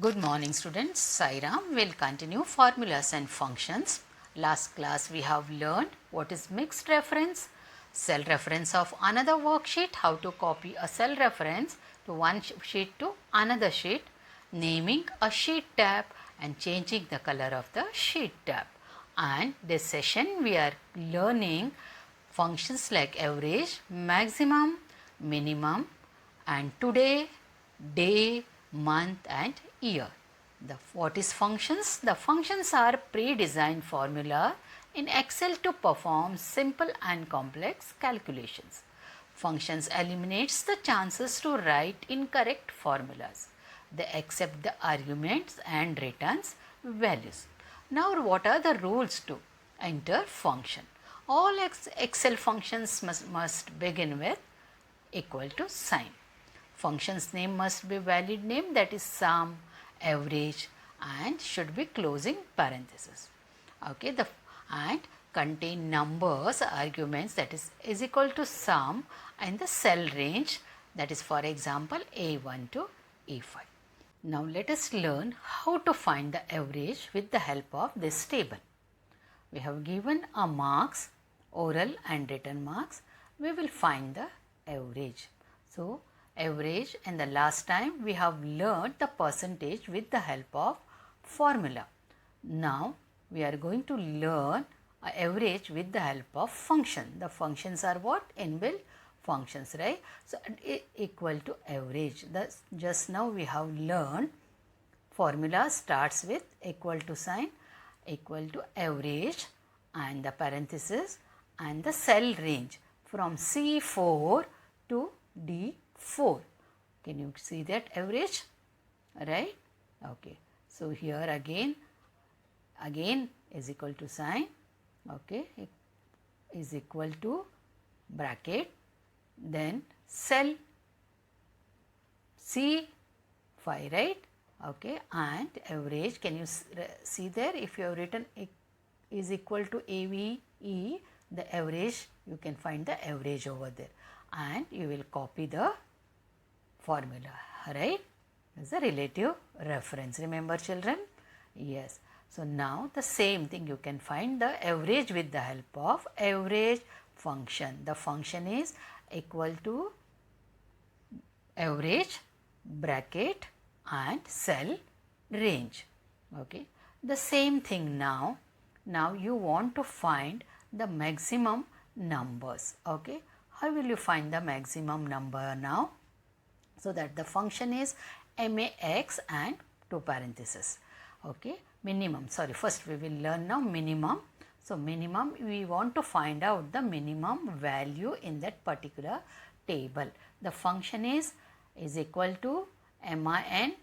Good morning students, Sairam will continue formulas and functions. Last class we have learned what is mixed reference, cell reference of another worksheet, how to copy a cell reference to one sheet to another sheet, naming a sheet tab and changing the color of the sheet tab. And this session we are learning functions like average, maximum, minimum and today, day, month and year. What is functions? The functions are pre-designed formula in Excel to perform simple and complex calculations. Functions eliminates the chances to write incorrect formulas. They accept the arguments and returns values. Now what are the rules to enter function? All Excel functions must begin with equal to sign. Function's name must be valid name, that is sum, average and should be closing parenthesis. Okay, and contain numbers, arguments, that is equal to sum and the cell range, that is for example A1 to A5. Now let us learn how to find the average with the help of this table. We have given a marks, oral and written marks. We will find the average. So average, and the last time we have learned the percentage with the help of formula. Now we are going to learn average with the help of function. The functions are what? Inbuilt functions, right? So equal to average. Just now we have learned formula starts with equal to sign, equal to average and the parenthesis and the cell range from C4 to D4. Can you see that average? Right? Okay. So here again is equal to sign. Okay. Is equal to bracket. Then cell C5, right? Okay. And average, can you see there? If you have written is equal to AVE, the average, you can find the average over there. And you will copy the formula, right? As a relative reference. Remember children? Yes. So now the same thing, you can find the average with the help of average function. The function is equal to average bracket and cell range. Okay. The same thing now. Now you want to find the maximum numbers. Okay. How will you find the maximum number now? So that the function is max and two parentheses. Okay. Minimum, sorry, first we will learn now minimum. So minimum, we want to find out the minimum value in that particular table. The function is equal to min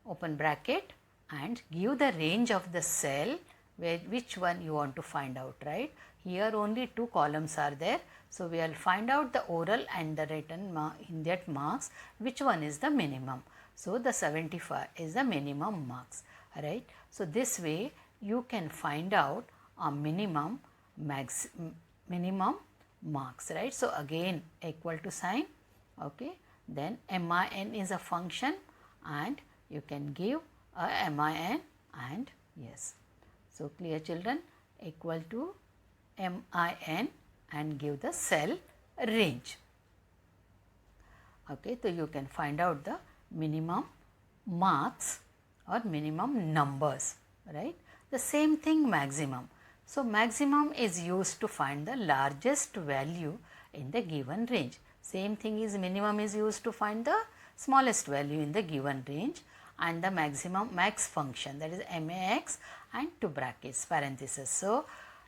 open bracket and give the range of the cell which one you want to find out, right? Here only two columns are there. So we will find out the oral and the written in that marks, which one is the minimum. So the 75 is the minimum marks, right? So this way you can find out a minimum marks, right? So again equal to sign, okay. Then min is a function and you can give a min and yes. So clear children, equal to min and give the cell range. Okay, so you can find out the minimum marks or minimum numbers, right? The same thing maximum. So maximum is used to find the largest value in the given range. Same thing is minimum is used to find the smallest value in the given range, and the maximum max function, that is max and two brackets parenthesis. So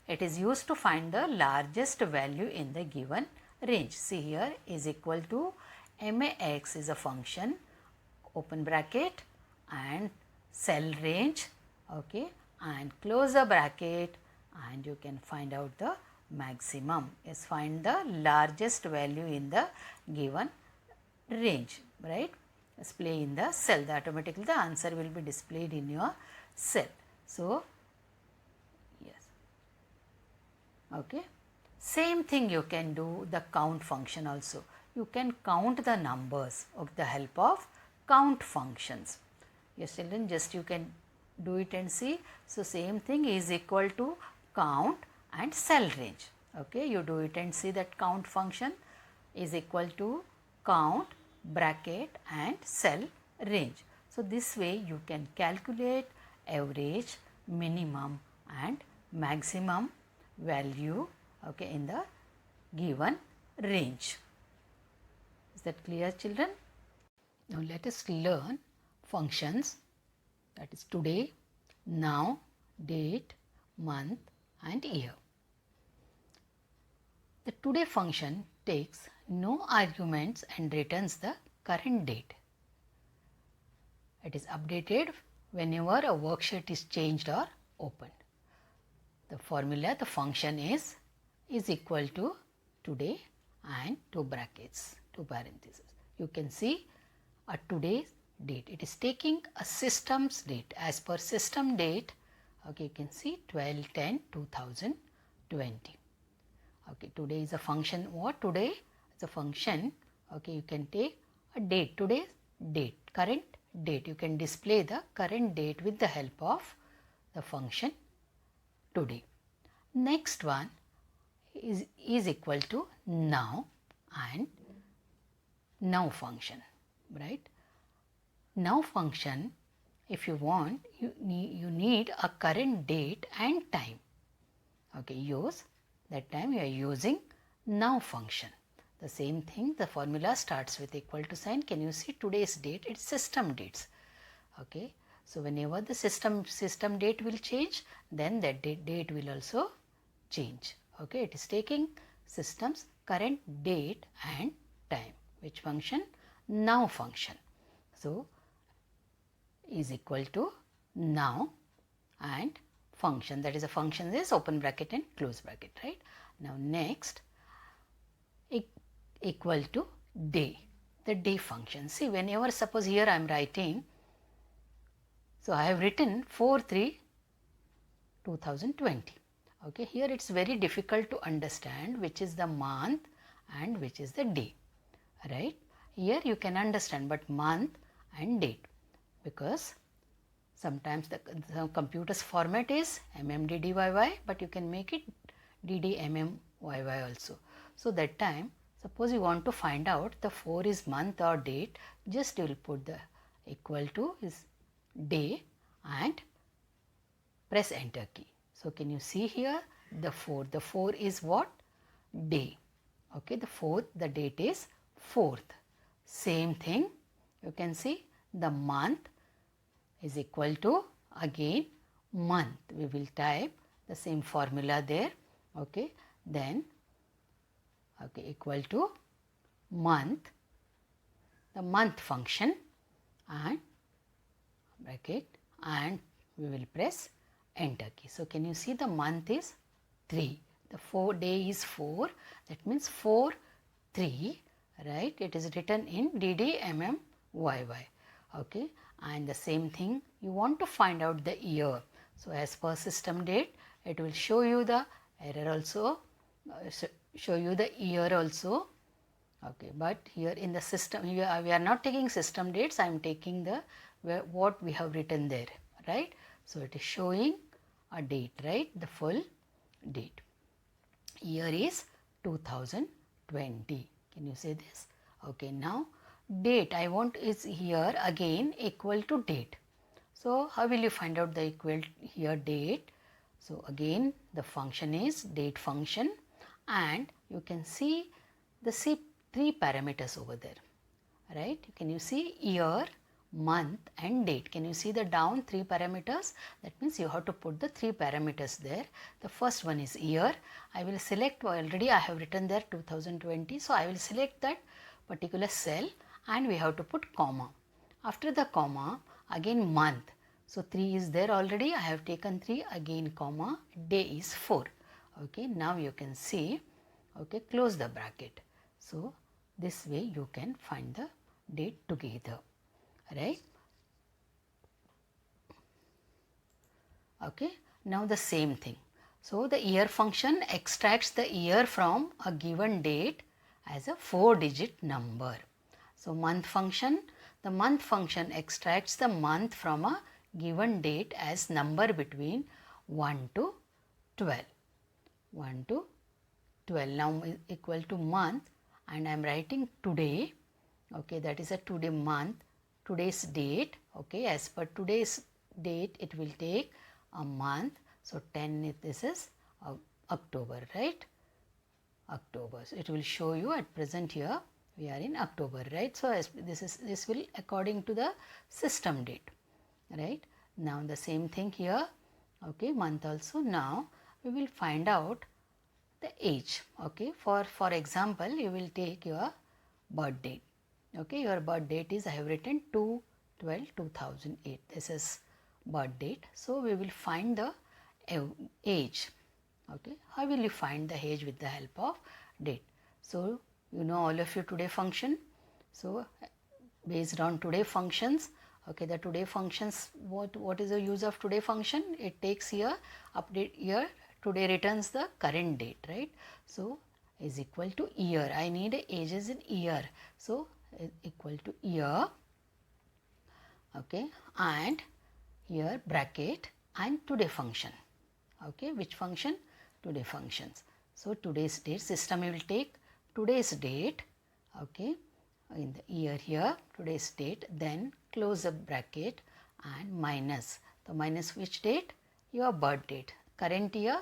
it is used to find the largest value in the given range. See here is equal to max is a function, open bracket and cell range, okay, and close the bracket and you can find out the maximum is find the largest value in the given range, right? Display in the cell, automatically the answer will be displayed in your cell. So yes, okay. Same thing you can do the count function also. You can count the numbers of the help of count functions. Yes children, just you can do it and see. So same thing is equal to count and cell range. Okay, you do it and see that count function is equal to count, bracket and cell range. So this way you can calculate average, minimum and maximum value, okay, in the given range. Is that clear children? Now let us learn functions, that is today, now, date, month and year. The today function takes no arguments and returns the current date. It is updated whenever a worksheet is changed or opened. The formula, the function is equal to today and two brackets, two parentheses. You can see a today's date. It is taking a system's date. As per system date, okay, you can see 12/10/2020. Okay, today is a function. What today is a function? Okay, you can take a date, today's date, current date. You can display the current date with the help of the function today. Next one is equal to now and now function, right? Now function, if you want, you need a current date and time. Okay, use that time you are using now function. The same thing, the formula starts with equal to sign. Can you see today's date? It's system dates. Okay, so whenever the system date will change, then that date will also change. Okay, it is taking system's current date and time. Which function? Now function. So is equal to now and function, that is a function is open bracket and close bracket, right? Now next, equal to day, the day function. See, whenever suppose here I am writing, so I have written 4/3/2020. Okay, here it is very difficult to understand which is the month and which is the day, right? Here you can understand, but month and date, because sometimes the computer's format is MMDDYY, but you can make it DDMMYY also. So that time, suppose you want to find out the 4 is month or date, just you will put the equal to is day and press enter key. So can you see here the 4? The 4 is what? Day. Okay, the 4th, the date is 4th. Same thing, you can see the month is equal to again month. We will type the same formula there. Okay, then okay, equal to month, the month function and bracket, and we will press enter key. So can you see the month is 3, the 4 day is 4, that means 4/3, right? It is written in DDMMYY. Okay, and the same thing you want to find out the year. So as per system date, it will show you the error also, show you the year also. Okay, but here in the system, here we are not taking system dates, I am taking the what we have written there, right? So it is showing a date, right? The full date. Year is 2020. Can you say this? Okay, now date I want is here again equal to date. So how will you find out the equal here date? So again the function is date function, and you can see the three parameters over there, right? Can you see year, month and date? Can you see the down 3 parameters? That means you have to put the 3 parameters there. The first one is year. I will select, already I have written there 2020. So I will select that particular cell and we have to put comma. After the comma, again month. So 3 is there already. I have taken 3, again comma, day is 4. Okay, now you can see, okay, close the bracket. So this way you can find the date together, right? Okay, now the same thing. So the year function extracts the year from a given date as a 4-digit number. So month function, the month function extracts the month from a given date as number between 1 to 12. 1 to 12 now is equal to month, and I am writing today. Okay, that is a today month, today's date. Okay, as per today's date it will take a month. So 10, this is October, right? October. So it will show you at present here we are in October, right? So as this will according to the system date, right? Now the same thing here. Okay, month also. Now we will find out the age. Okay, for example, you will take your birth date. Okay, your birth date is, I have written 2/12/2008. This is birth date. So we will find the age. Okay, how will you find the age with the help of date? So you know all of you today function. So based on today functions, okay, the today functions, what is the use of today function? It takes here, update year, today returns the current date, right? So is equal to year. I need ages in year. So is equal to year. Okay, and here bracket and today function. Okay, which function? Today functions. So today's date, system will take today's date, okay, in the year here, today's date, then close the bracket and minus. So minus which date? Your birth date. Current year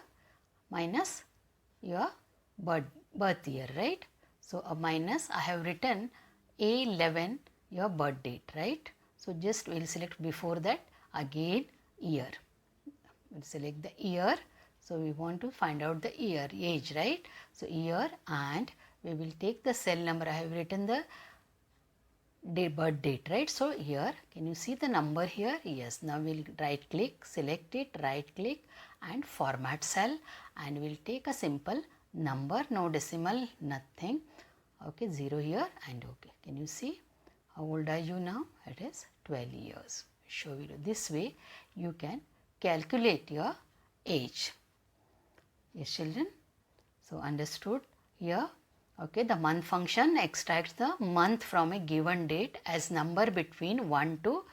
minus your birth year, right? So a minus, I have written A11 your birth date, right? So just we will select before that again year. We'll select the year. So we want to find out the year, age, right? So year, and we will take the cell number. I have written the birth date, right? So here, can you see the number here? Yes. Now we'll right click, select it, right click and format cell, and we'll take a simple number, no decimal, nothing. Okay, 0 here and okay. Can you see? How old are you now? It is 12 years. Show you this way you can calculate your age. Yes, children. So understood here. Okay, the month function extracts the month from a given date as number between 1 to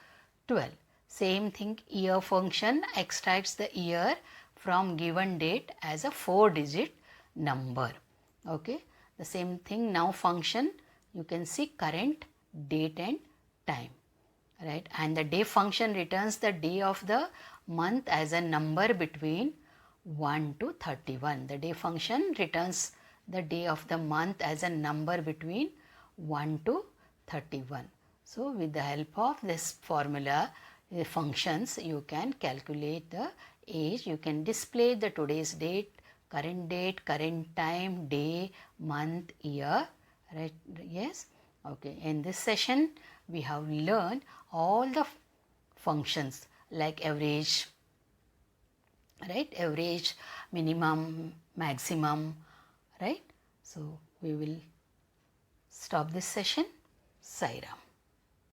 12. Same thing, year function extracts the year from given date as a 4-digit number. Okay, the same thing, now function, you can see current, date and time, right? And the day function returns the day of the month as a number between 1 to 31. The day function returns the day of the month as a number between 1 to 31. So with the help of this formula, functions, you can calculate the age. You can display the today's date, current time, day, month, year, right? Yes. Okay. In this session, we have learned all the functions like average, right? Average, minimum, maximum, right? So we will stop this session. Sai Ram.